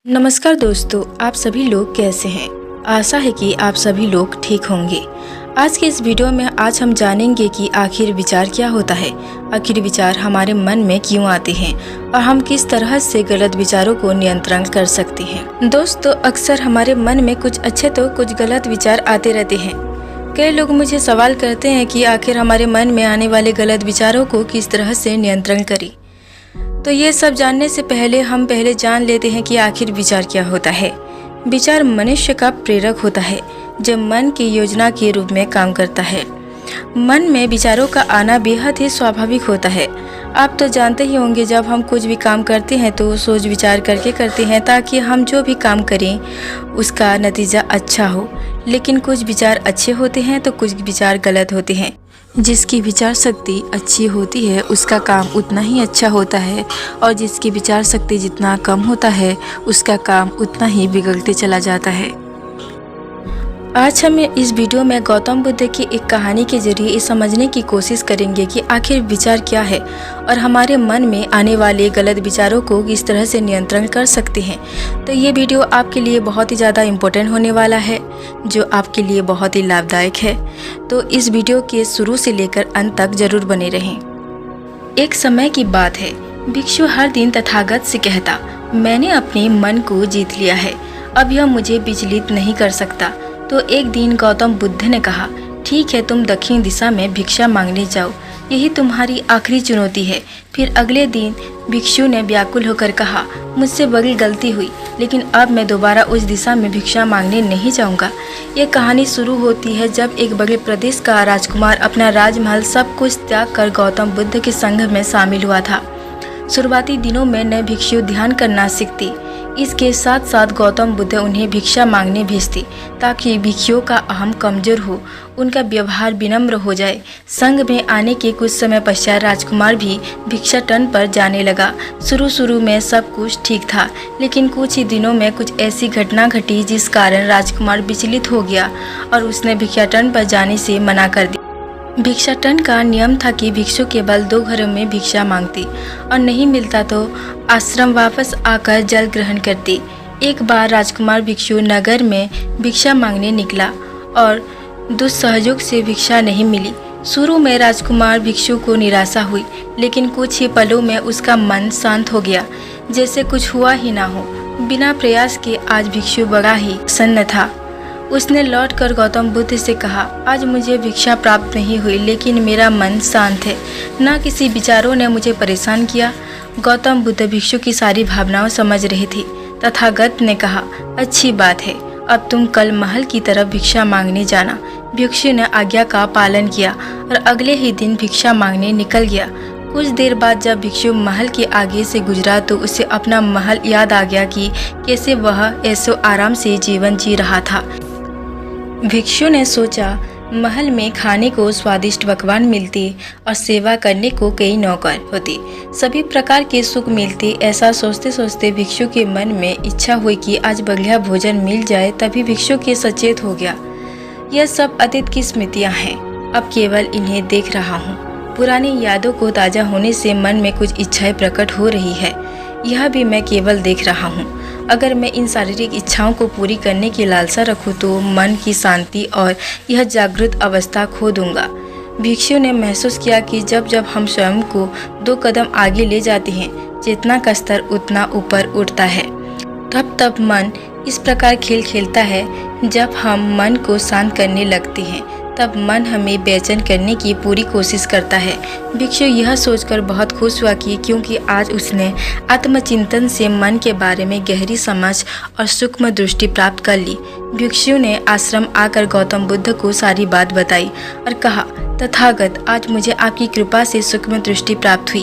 नमस्कार दोस्तों, आप सभी लोग कैसे हैं। आशा है कि आप सभी लोग ठीक होंगे। आज के इस वीडियो में आज हम जानेंगे कि आखिर विचार क्या होता है, आखिर विचार हमारे मन में क्यों आते हैं और हम किस तरह से गलत विचारों को नियंत्रण कर सकते हैं। दोस्तों, अक्सर हमारे मन में कुछ अच्छे तो कुछ गलत विचार आते रहते हैं। कई लोग मुझे सवाल करते हैं कि आखिर हमारे मन में आने वाले गलत विचारों को किस तरह से नियंत्रण करें। तो ये सब जानने से पहले हम जान लेते हैं कि आखिर विचार क्या होता है। विचार मनुष्य का प्रेरक होता है जो मन की योजना के रूप में काम करता है। मन में विचारों का आना बेहद ही स्वाभाविक होता है। आप तो जानते ही होंगे, जब हम कुछ भी काम करते हैं तो सोच विचार करके करते हैं ताकि हम जो भी काम करें उसका नतीजा अच्छा हो। लेकिन कुछ विचार अच्छे होते हैं तो कुछ विचार गलत होते हैं। जिसकी विचार शक्ति अच्छी होती है उसका काम उतना ही अच्छा होता है और जिसकी विचार शक्ति जितना कम होता है उसका काम उतना ही बिगड़ते चला जाता है। आज हम इस वीडियो में गौतम बुद्ध की एक कहानी के जरिए ये समझने की कोशिश करेंगे कि आखिर विचार क्या है और हमारे मन में आने वाले गलत विचारों को किस तरह से नियंत्रण कर सकते हैं। तो ये वीडियो आपके लिए बहुत ही ज़्यादा इम्पोर्टेंट होने वाला है, जो आपके लिए बहुत ही लाभदायक है। तो इस वीडियो के शुरू से लेकर अंत तक जरूर बने रहें। एक समय की बात है, भिक्षु हर दिन तथागत से कहता, मैंने अपने मन को जीत लिया है, अब यह मुझे विचलित नहीं कर सकता। तो एक दिन गौतम बुद्ध ने कहा, ठीक है, तुम दक्षिण दिशा में भिक्षा मांगने जाओ, यही तुम्हारी आखिरी चुनौती है। फिर अगले दिन भिक्षु ने व्याकुल होकर कहा, मुझसे बड़ी गलती हुई, लेकिन अब मैं दोबारा उस दिशा में भिक्षा मांगने नहीं जाऊंगा। यह कहानी शुरू होती है जब एक बड़े प्रदेश का राजकुमार अपना राजमहल सब कुछ त्याग कर गौतम बुद्ध के संघ में शामिल हुआ था। शुरुआती दिनों में नए भिक्षु ध्यान करना सीखते, इसके साथ साथ गौतम बुद्ध उन्हें भिक्षा मांगने भेजते ताकि भिक्षुओं का अहम कमजोर हो, उनका व्यवहार विनम्र हो जाए। संघ में आने के कुछ समय पश्चात राजकुमार भी भिक्षाटन पर जाने लगा। शुरू में सब कुछ ठीक था, लेकिन कुछ ही दिनों में कुछ ऐसी घटना घटी जिस कारण राजकुमार विचलित हो गया और उसने भिक्षाटन पर जाने से मना कर दिया। भिक्षाटन का नियम था कि भिक्षु केवल 2 घरों में भिक्षा मांगते और नहीं मिलता तो आश्रम वापस आकर जल ग्रहण करते। एक बार राजकुमार भिक्षु नगर में भिक्षा मांगने निकला और दुस्सहयोग से भिक्षा नहीं मिली। शुरू में राजकुमार भिक्षु को निराशा हुई, लेकिन कुछ ही पलों में उसका मन शांत हो गया, जैसे कुछ हुआ ही ना हो। बिना प्रयास के आज भिक्षु बड़ा ही प्रसन्न था। उसने लौटकर गौतम बुद्ध से कहा, आज मुझे भिक्षा प्राप्त नहीं हुई, लेकिन मेरा मन शांत है, न किसी विचारों ने मुझे परेशान किया। गौतम बुद्ध भिक्षु की सारी भावनाओं समझ रहे थे। तथागत ने कहा, अच्छी बात है, अब तुम कल महल की तरफ भिक्षा मांगने जाना। भिक्षु ने आज्ञा का पालन किया और अगले ही दिन भिक्षा मांगने निकल गया। कुछ देर बाद जब भिक्षु महल के आगे से गुजरा तो उसे अपना महल याद आ गया कि कैसे वह ऐसो आराम से जीवन जी रहा था। भिक्षु ने सोचा, महल में खाने को स्वादिष्ट पकवान मिलते और सेवा करने को कई नौकर होते, सभी प्रकार के सुख मिलते। ऐसा सोचते सोचते भिक्षु के मन में इच्छा हुई कि आज बढ़िया भोजन मिल जाए। तभी भिक्षु के सचेत हो गया, यह सब अतीत की स्मृतियां हैं, अब केवल इन्हें देख रहा हूँ। पुरानी यादों को ताज़ा होने से मन में कुछ इच्छाएं प्रकट हो रही है, यह भी मैं केवल देख रहा हूँ। अगर मैं इन शारीरिक इच्छाओं को पूरी करने की लालसा रखूं तो मन की शांति और यह जागृत अवस्था खो दूंगा। भिक्षु ने महसूस किया कि जब जब हम स्वयं को 2 कदम आगे ले जाते हैं, चेतना का स्तर उतना ऊपर उठता है। तब तब मन इस प्रकार खेल खेलता है। जब हम मन को शांत करने लगते हैं तब मन हमें बेचैन करने की पूरी कोशिश करता है। भिक्षु यह सोचकर बहुत खुश हुआ कि क्योंकि आज उसने आत्मचिंतन से मन के बारे में गहरी समझ और सूक्ष्म दृष्टि प्राप्त कर ली। भिक्षु ने आश्रम आकर गौतम बुद्ध को सारी बात बताई और कहा, तथागत, आज मुझे आपकी कृपा से सूक्ष्म दृष्टि प्राप्त हुई।